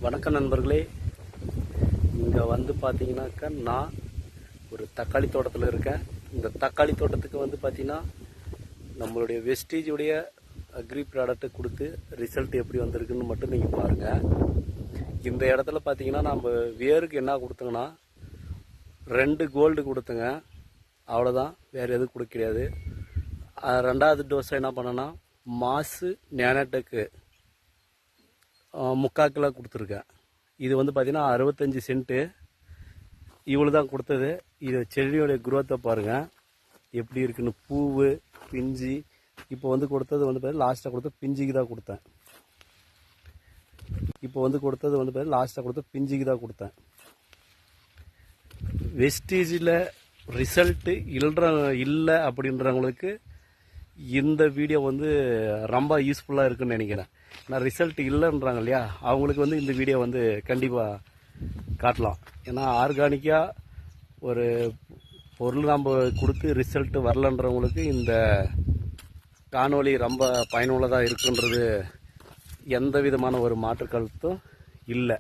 வணக்கம் நண்பர்களே. இங்கே வந்து பார்த்தீங்கன்னாக்கா நான் ஒரு தக்காளி தோட்டத்தில் இருக்கேன். இந்த தக்காளி தோட்டத்துக்கு வந்து பார்த்தீங்கன்னா நம்மளுடைய வெஸ்டீஜுடைய அக்ரி ப்ராடக்ட்டை கொடுத்து ரிசல்ட் எப்படி வந்திருக்குன்னு மட்டும் நீங்கள் பாருங்கள். இந்த இடத்துல பார்த்தீங்கன்னா நம்ம வேருக்கு என்ன கொடுத்தோங்கன்னா 2 கோல்டு கொடுத்துங்க, அவ்வளோதான், வேறு எதுவும் கொடுக்க கிடையாது. ரெண்டாவது டோஸை என்ன பண்ணேன்னா மாசு நேனோடெக்கு 3/4 கிலோ கொடுத்துருக்கேன். இது வந்து பார்த்தீங்கன்னா 65 சென்ட்டு. இவ்வளோ தான் கொடுத்தது. இது செடியோடைய குரோத்தை பாருங்கள் எப்படி இருக்குன்னு, பூவு பிஞ்சு. இப்போ வந்து கொடுத்தது வந்து பார்த்தீங்கன்னா லாஸ்ட்டாக கொடுத்த பிஞ்சுக்கு தான் கொடுத்தேன். இப்போ வந்து கொடுத்தது வந்து பார்த்தீங்கன்னா லாஸ்ட்டாக கொடுத்த பிஞ்சுக்கு தான் கொடுத்தேன். வெஸ்டீஜில் ரிசல்ட்டு இல்லை அப்படின்றவங்களுக்கு இந்த வீடியோ வந்து ரொம்ப யூஸ்ஃபுல்லாக இருக்குன்னு நினைக்கிறேன். நான் ரிசல்ட் இல்லைன்றாங்க இல்லையா, அவங்களுக்கு வந்து இந்த வீடியோ வந்து கண்டிப்பாக காட்டலாம். ஏன்னா ஆர்கானிக்காக ஒரு பொருள் நம்ம கொடுத்து ரிசல்ட்டு வரலன்றவங்களுக்கு இந்த காணொளி ரொம்ப பயனுள்ளதாக இருக்குன்றது எந்த விதமான ஒரு மாற்று கருத்தும் இல்லை.